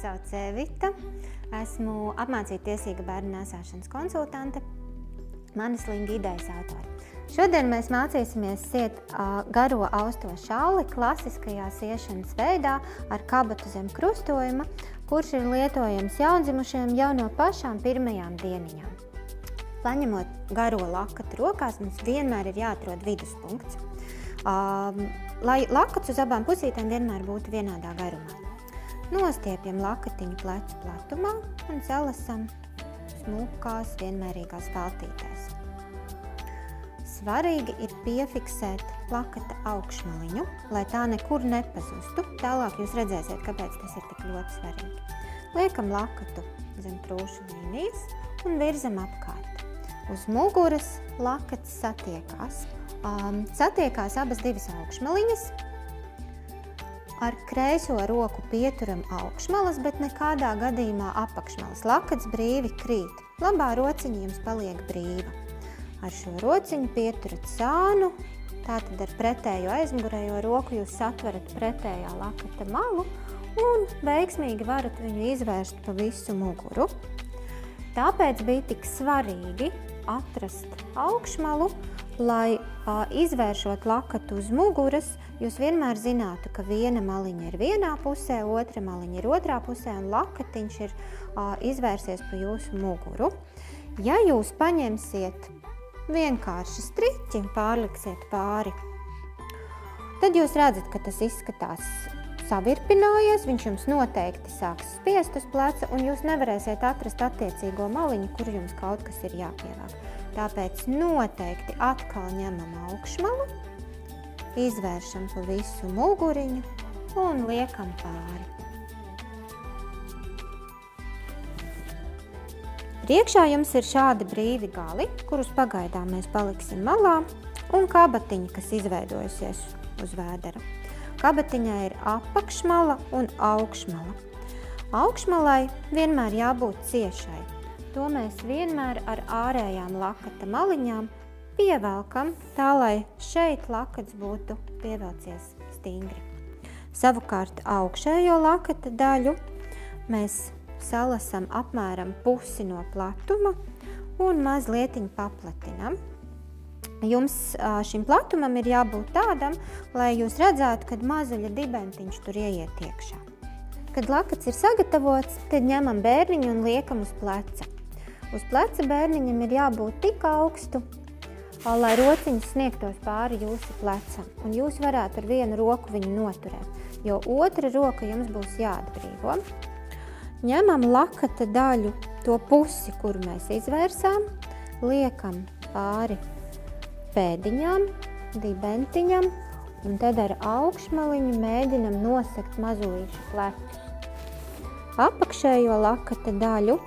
sauc Evita. Esmu apmācīta tiesīga bērnu nēsāšanas konsultante, manas linga idejas autori. Šodien mēs mācīsimies siet garo austo šalli klasiskajā siešanas veidā ar kabatu zem krustojuma, kurš ir lietojams jaundzimušiem jau no pašām pirmajām dieniņām. Paņemot garo lakatu rokās, mums vienmēr ir jāatrod viduspunkts, lai lakats uz abām pusītēm vienmēr būtu vienādā garumā. Nostiepjam lakatiņu plecu platumā un salasam smukās, vienmērīgās staltītēs. Svarīgi ir piefiksēt lakata augšmaliņu, lai tā nekur nepazustu. Tālāk jūs redzēsiet, kāpēc tas ir tik ļoti svarīgi. Liekam lakatu zem prūšu līnijas un virzam apkārt. Uz muguras lakats satiekās. Satiekās abas divas augšmaliņas. Ar kreiso roku pieturam augšmalas, bet nekādā gadījumā apakšmalas. Lakats brīvi krīt. Labā rociņa jums paliek brīva. Ar šo rociņu pieturat sānu, tātad ar pretējo aizmugurējo roku jūs satverat pretējā lakata malu un veiksmīgi varat viņu izvērst pa visu muguru. Tāpēc bija tik svarīgi atrast augšmalu, lai izvēršot lakatu uz muguras, jūs vienmēr zinātu, ka viena maliņa ir vienā pusē, otra maliņa ir otrā pusē un lakatiņš ir izvērsies pa jūsu muguru. Ja jūs paņemsiet vienkārši striķi un pārliksiet pāri, tad jūs redzat, ka tas izskatās savirpinājies, viņš jums noteikti sāks spiest uz pleca un jūs nevarēsiet atrast attiecīgo maliņu, kur jums kaut kas ir jāpievāk. Tāpēc noteikti atkal ņemam augšmalu, izvēršam pa visu muguriņu un liekam pāri. Priekšā jums ir šādi brīvi gali, kurus pagaidām mēs paliksim malā, un kabatiņa, kas izveidojusies uz vēdera. Kabatiņai ir apakšmala un augšmala. Augšmalai vienmēr jābūt ciešai. To mēs vienmēr ar ārējām lakata maliņām pievelkam, tā lai šeit lakats būtu pievelcies stingri. Savukārt augšējo lakata daļu mēs salasam apmēram pusi no platuma un mazlietiņ paplatinam. Jums šim platumam ir jābūt tādam, lai jūs redzētu, kad mazuļa dibentiņš tur ieiet iekšā. Kad lakats ir sagatavots, tad ņemam bērniņu un liekam uz pleca. Uz pleca bērniņam ir jābūt tik augstu, lai rociņas sniegtos pāri jūsu plecam, un jūs varētu ar vienu roku viņu noturēt, jo otra roka jums būs jāatbrīvo. Ņemam lakata daļu, to pusi, kuru mēs izvērsām, liekam pāri pēdiņām, dibentiņam, un tad ar augšmaliņu mēģinam nosegt mazulīšu plecus. Apakšējo lakata daļu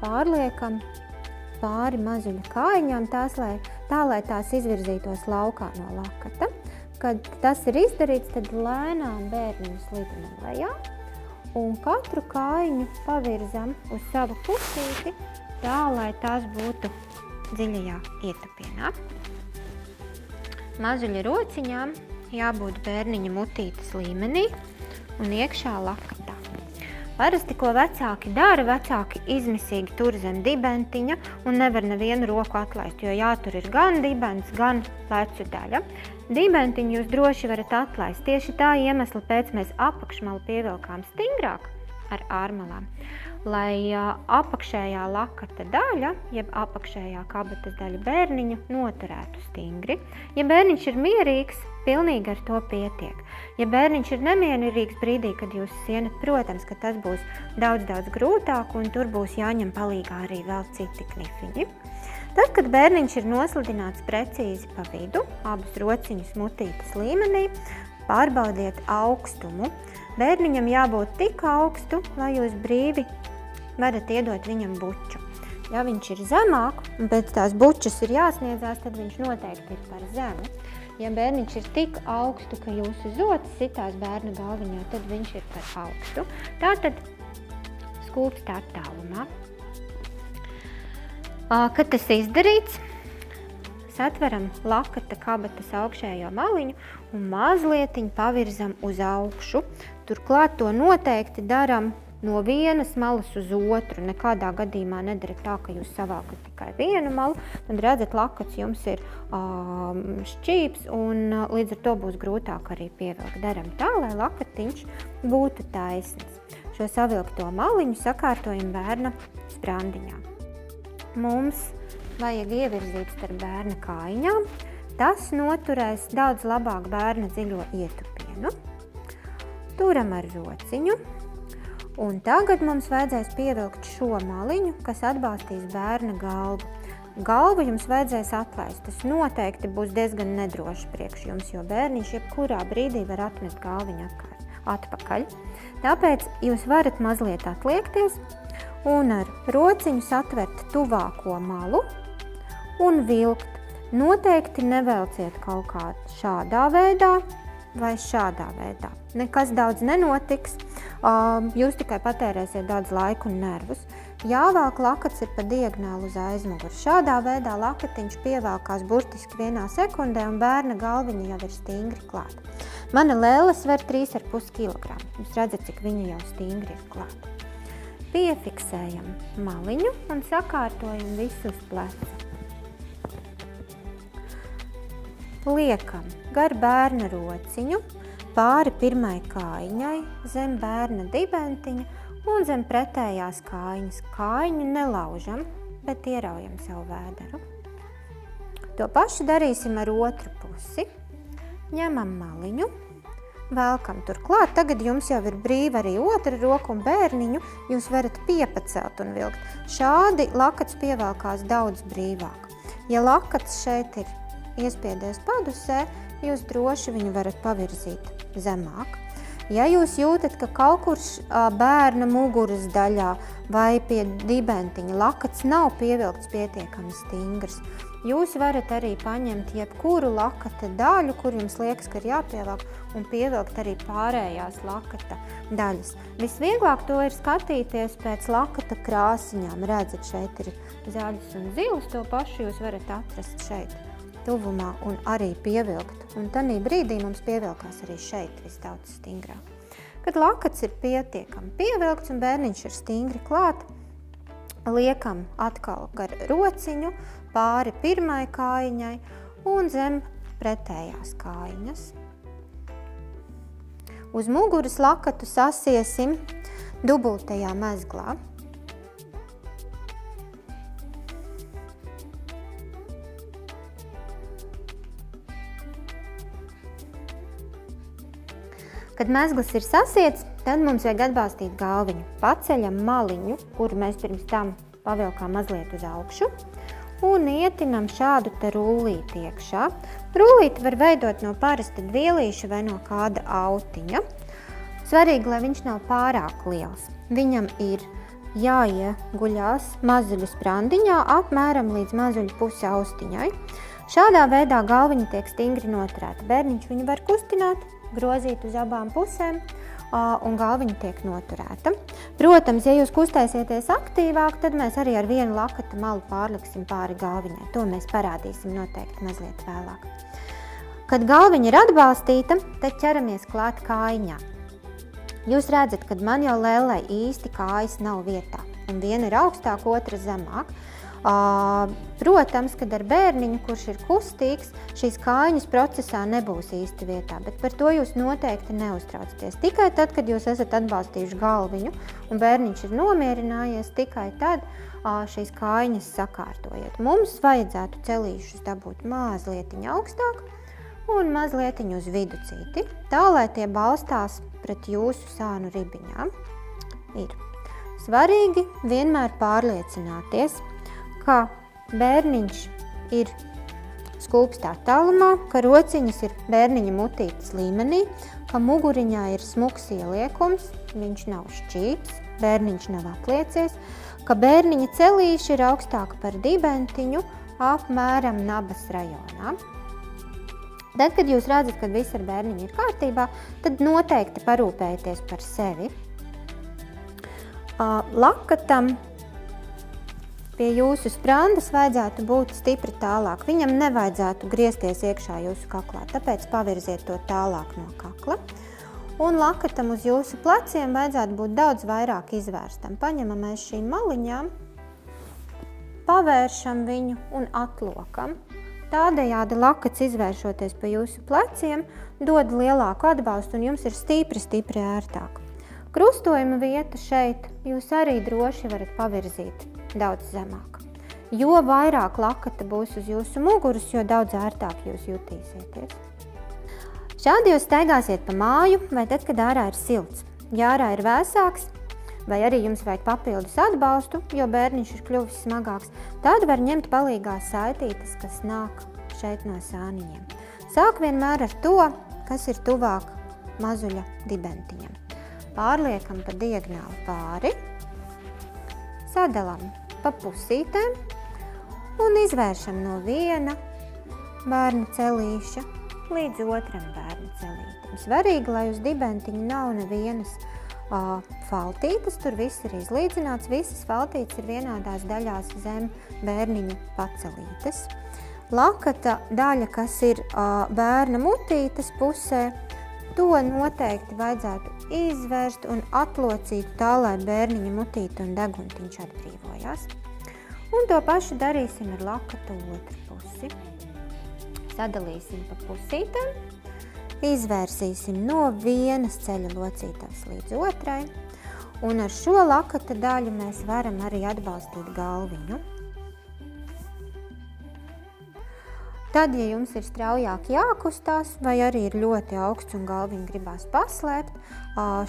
pārliekam pāri mazuļa kājiņām, tā lai tās izvirzītos laukā no lakata. Kad tas ir izdarīts, tad lēnām bērniņu slidinam lejā. Un katru kājiņu pavirzam uz savu pusīti, tā, lai tās būtu dziļajā ietupienā. Mazuļa rociņām jābūt bērniņa mutītes līmenī un iekšā lakatā. Parasti, ko vecāki dara, vecāki izmisīgi tur zem dibentiņa un nevar nevienu roku atlaist, jo jātur ir gan dibens, gan plecu daļa. Dibentiņu jūs droši varat atlaist. Tieši tā iemesla pēc mēs apakšmalu pievilkām stingrāk ar ārmalām, lai apakšējā lakata daļa, jeb apakšējā kabatas daļa bērniņu noturētu stingri. Ja bērniņš ir mierīgs, pilnīgi ar to pietiek. Ja bērniņš ir nemierīgs brīdī, kad jūs sienat, protams, ka tas būs daudz grūtāk un tur būs jāņem palīgā arī vēl citi knifiņi. Tad, kad bērniņš ir noslidināts precīzi pa vidu, abas rociņas mutītes līmenī, pārbaudiet augstumu. Bērniņam jābūt tik augstu, lai jūs brīvi varat iedot viņam buču. Ja viņš ir zemāk, un pēc tās bučas ir jāsniedzās, tad viņš noteikti ir par zemu. Ja bērniņš ir tik augstu, ka jūsu zotis sitās bērna galviņā, tad viņš ir par augstu. Tātad skūpsta attālumā. Kad tas izdarīts, satveram lakata kabatas augšējo maliņu un mazlietiņ pavirzam uz augšu. Turklāt to noteikti daram no vienas malas uz otru. Nekādā gadījumā nedara tā, ka jūs savākat tikai vienu malu. Tad redzat, lakats jums ir šķīps un līdz ar to būs grūtāk arī pievilkt. Daram tā, lai lakatiņš būtu taisns. Šo savilkto maliņu sakārtojam bērna sprandiņā. Mums vajag ievirzīt starp bērna kājiņām. Tas noturēs daudz labāk bērna dziļo ietupienu. Turam ar rociņu. Un tagad mums vajadzēs pievilkt šo maliņu, kas atbalstīs bērna galvu. Galvu jums vajadzēs atlaist. Tas noteikti būs diezgan nedroši priekš jums, jo bērniņš jebkurā brīdī var atmest galviņu atpakaļ. Tāpēc jūs varat mazliet atliekties un ar rociņu satvert tuvāko malu un vilkt. Noteikti nevelciet kaut kā šādā veidā vai šādā veidā. Nekas daudz nenotiks, jūs tikai patērēsiet daudz laiku un nervus. Jāvelk lakats ir pa diagonāli uz aizmuguri. Šādā veidā lakatiņš pievelkās burtiski vienā sekundē un bērna galviņa jau ir stingri klāta. Mana lēle sver 3,5 kg. Jūs redzat, cik viņa jau stingri ir klāta. Piefiksējam maliņu un sakārtojam visu uz pleca. Liekam gar bērna rociņu, pāri pirmai kājiņai, zem bērna dibentiņa un zem pretējās kājiņas. Kājiņu nelaužam, bet ieraujam savu vēderu. To pašu darīsim ar otru pusi. Ņemam maliņu, velkam turklāt. Tagad jums jau ir brīva arī otra roka un bērniņu. Jūs varat piepacelt un vilkt. Šādi lakats pievelkās daudz brīvāk. Ja lakats šeit ir iespiedies padusē, jūs droši viņu varat pavirzīt zemāk. Ja jūs jūtat, ka kaut kur bērna muguras daļā vai pie dibentiņa lakats nav pievilkts pietiekami stingrs, jūs varat arī paņemt jebkuru lakata daļu, kur jums liekas, ka ir jāpievelk, un pievilkt arī pārējās lakata daļas. Visvieglāk to ir skatīties pēc lakata krāsiņām. Redzat, šeit ir zaļas un zilas, to pašu jūs varat atrast šeit tuvumā un arī pievilkt. Un tanī brīdī mums pievilkās arī šeit visdaudz stingrāk. Kad lakats ir pietiekami pievilkts un bērniņš ir stingri klāt, liekam atkal gar rociņu, pāri pirmai kājiņai un zem pretējās kājiņas. Uz muguras lakatu sasiesim dubultajā mezglā. Kad mezgls ir sasiets, tad mums vajag atbalstīt galviņu. Paceļam maliņu, kuru mēs pirms tam pavilkām mazliet uz augšu, un ietinam šādu te rullīti iekšā. Rullīti var veidot no parasta dvielīša vai no kāda autiņa. Svarīgi, lai viņš nav pārāk liels. Viņam ir jāieguļās mazuļu sprandiņā apmēram līdz mazuļu pusi austiņai. Šādā veidā galviņa tiek stingri noturēta. Bērniņš viņu var kustināt, grozīt uz abām pusēm, un galviņa tiek noturēta. Protams, ja jūs kustēsieties aktīvāk, tad mēs arī ar vienu lakata malu pārliksim pāri galviņai. To mēs parādīsim noteikti mazliet vēlāk. Kad galviņa ir atbalstīta, tad ķeramies klāt kājiņām. Jūs redzat, kad man jau lēlē īsti kājas nav vietā, un viena ir augstāk, otra zemāk. Protams, kad ar bērniņu, kurš ir kustīgs, šīs kājiņas procesā nebūs īsti vietā, bet par to jūs noteikti neuztraucaties. Tikai tad, kad jūs esat atbalstījuši galviņu un bērniņš ir nomierinājies, tikai tad šīs kājiņas sakārtojiet. Mums vajadzētu celīšus dabūt mazlietiņu augstāk un mazlietiņu uz viducīti, tā, lai tie balstās pret jūsu sānu ribiņām. Ir svarīgi vienmēr pārliecināties, ka bērniņš ir skūpstā tālumā, ka rociņas ir bērniņa mutītes līmenī, ka muguriņā ir smuks ieliekums, viņš nav šķīps, bērniņš nav atliecies, ka bērniņa celīši ir augstāka par dibentiņu apmēram nabas rajonā. Tad, kad jūs redzat, ka viss ar bērniņu ir kārtībā, tad noteikti parūpējieties par sevi. Lakatam pie jūsu sprandas vajadzētu būt stipri tālāk. Viņam nevajadzētu griezties iekšā jūsu kaklā, tāpēc pavirziet to tālāk no kakla. Un lakatam uz jūsu pleciem vajadzētu būt daudz vairāk izvērstam. Paņemam mēs šīm maliņām, pavēršam viņu un atlokam. Tādējādi lakats izvēršoties pa jūsu pleciem, dod lielāku atbalstu un jums ir stipri ērtāk. Krustojuma vieta šeit jūs arī droši varat pavirzīt daudz zemāk. Jo vairāk lakata būs uz jūsu muguras, jo daudz ērtāk jūs jutīsieties. Šādi jūs staigāsiet pa māju vai tad, kad ārā ir silts. Ja ārā ir vēsāks, vai arī jums vajag papildus atbalstu, jo bērniņš ir kļuvis smagāks, tad var ņemt palīgā saitītes, kas nāk šeit no sāniņiem. Sāk vienmēr ar to, kas ir tuvāk mazuļa dibentiņam. Pārliekam pa diagonāli pāri, sadalam pa pusītēm un izvēršam no viena bērna celīša līdz otram bērna celītim. Svarīgi, lai uz dibentiņa nav nevienas faltītes, tur viss ir izlīdzināts, visas faltītes ir vienādās daļās zem bērniņa pacelītes. Lakata daļa, kas ir bērna mutītes pusē, to noteikti vajadzētu izvērst un atlocīt tā, lai bērniņa mutīte un deguntiņš atbrīvojās. Un to pašu darīsim ar lakata otru pusi. Sadalīsim pa pusītēm, izvērsīsim no vienas ceļa locītās līdz otrai, un ar šo lakata daļu mēs varam arī atbalstīt galviņu. Tad, ja jums ir straujāk jākustās, vai arī ir ļoti augsts un galviņu gribās paslēpt,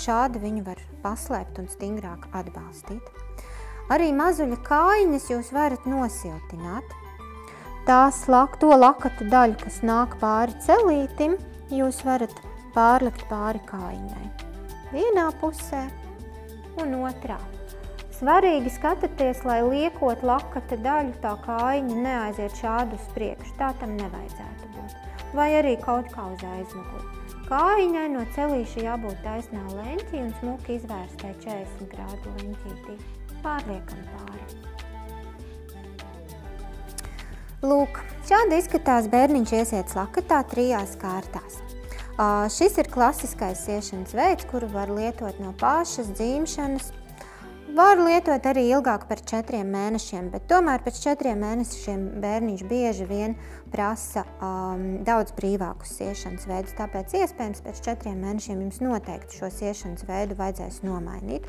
šādi viņu var paslēpt un stingrāk atbalstīt. Arī mazuļa kājiņas jūs varat nosiltināt. To lakatu daļu, kas nāk pāri celītim, jūs varat pārlikt pāri kājiņai. Vienā pusē un otrā. Svarīgi skatāties, lai liekot lakata daļu, tā kājiņa neaiziet šādu uz priekšu. Tā tam nevajadzētu būt. Vai arī kaut kā uz aizmuguri. Kājiņai no celīša jābūt taisnā leņķī un smuki izvērstai 40 grādu leņķītī. Pārliekam pāri. Lūk, šādi izskatās bērniņš iesiets lakatā 3 kārtās. Šis ir klasiskais iešanas veids, kuru var lietot no pašas dzimšanas. Var lietot arī ilgāk par 4 mēnešiem, bet tomēr pēc 4 mēnešiem bērniņš bieži vien prasa daudz brīvākus iešanas veidus, tāpēc iespējams pēc 4 mēnešiem jums noteikti šos iešanas veidu vajadzēs nomainīt.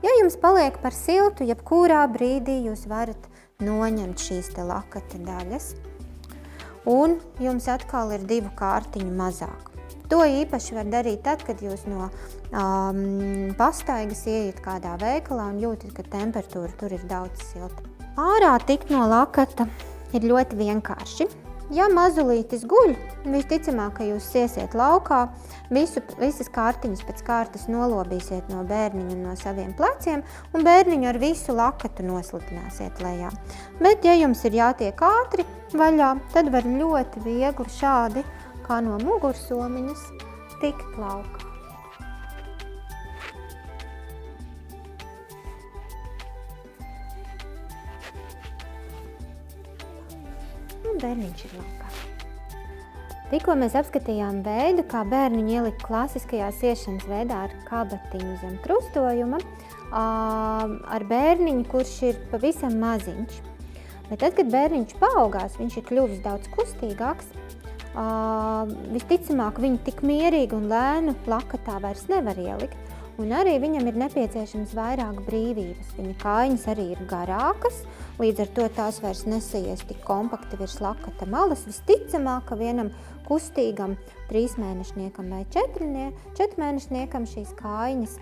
Ja jums paliek par siltu, jebkurā brīdī jūs varat noņemt šīs te lakata daļas, un jums atkal ir 2 kārtiņu mazāk. To īpaši var darīt tad, kad jūs no pastaigas ieiet kādā veikalā un jūtat, ka temperatūra tur ir daudz silta. Ārā tikt no lakata ir ļoti vienkārši. Ja mazulītis guļ, visticamāk, ka jūs iesiet laukā, visas kārtiņas pēc kārtas nolobīsiet no bērniņa un no saviem pleciem, un bērniņu ar visu lakatu noslitināsiet lejā. Bet, ja jums ir jātiek ātri vaļā, tad var ļoti viegli šādi, kā no mugursomiņas, tikt laukā. Un bērniņš ir laukā. Tikko mēs apskatījām veidu, kā bērniņu ielikt klasiskajās iešanas veidā ar kabatiņu zem krustojuma, ar bērniņu, kurš ir pavisam maziņš. Bet tad, kad bērniņš paaugās, viņš ir kļuvis daudz kustīgāks, visticamāk viņu tik mierīgi un lēnu lakatā vairs nevar ielikt, un arī viņam ir nepieciešams vairāk brīvības. Viņa kājiņas arī ir garākas, līdz ar to tās vairs nesaies tik kompakti virs lakata malas. Visticamāk, ka vienam kustīgam 3-mēnešniekam vai 4-mēnešniekam šīs kājiņas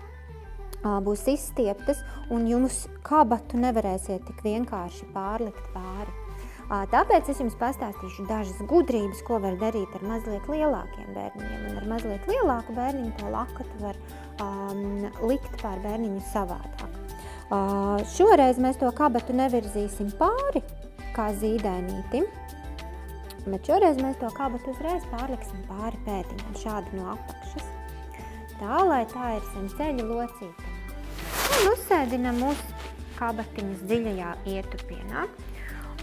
būs izstieptas, un jums kabatu nevarēsiet tik vienkārši pārlikt pāri. Tāpēc es jums pastāstīšu dažas gudrības, ko var darīt ar mazliet lielākiem bērniņiem. Un ar mazliet lielāku bērniņu to lakatu var likt pār bērniņu savādāk. Šoreiz mēs to kabatu nevirzīsim pāri, kā zīdainītim, bet šoreiz mēs to kabatu uzreiz pārliksim pāri pētiņam, šādi no apakšas. Tā, lai tā ir zem ceļa locītā. Un uzsēdinam mūsu kabatiņas dziļajā ietupienā.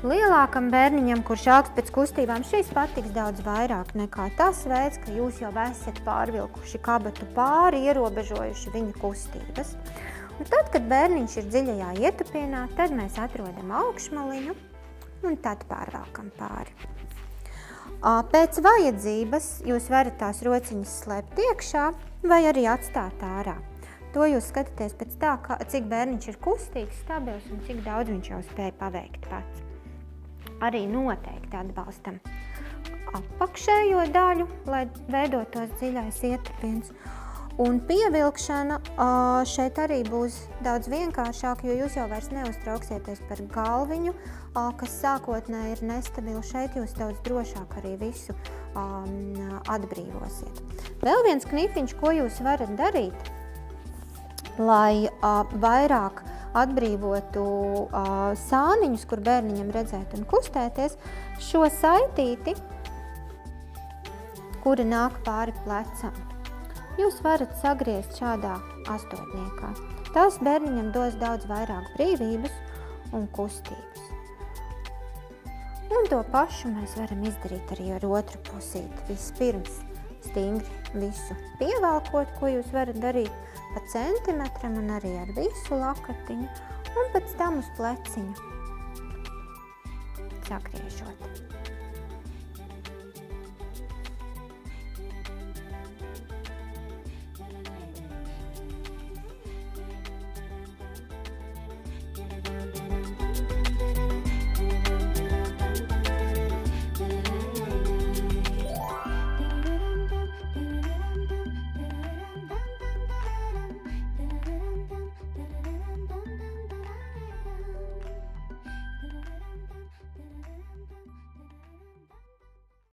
Lielākam bērniņam, kurš augst pēc kustībām, šis patiks daudz vairāk nekā tas veids, ka jūs jau esat pārvilkuši kabatu pāri, ierobežojuši viņa kustības. Un tad, kad bērniņš ir dziļajā ietupienā, tad mēs atrodam augšmaliņu un tad pārvelkam pāri. Pēc vajadzības jūs varat tās rociņas slēpt iekšā vai arī atstāt ārā. To jūs skatāties pēc tā, cik bērniņš ir kustīgs, stabils un cik daudz viņš jau spēja paveikt pats. Arī noteikti atbalstam apakšējo daļu, lai veidotos dziļais ietupiens. Un pievilkšana šeit arī būs daudz vienkāršāk, jo jūs jau vairs neuztrauksieties par galviņu, kas sākotnēji ir nestabila. Šeit jūs daudz drošāk arī visu atbrīvosiet. Vēl viens knifiņš, ko jūs varat darīt, lai vairāk atbrīvotu sāniņus, kur bērniņam redzēt un kustēties, šo saitīti, kura nāk pāri plecam, jūs varat sagriezt šādā astotniekā. Tas bērniņam dos daudz vairāk brīvības un kustības. Un to pašu mēs varam izdarīt arī ar otru pusīti. Vispirms stingri visu pievelkot, ko jūs varat darīt pa centimetram un arī ar visu lakatiņu, un pēc tam uz pleciņu sagriežot.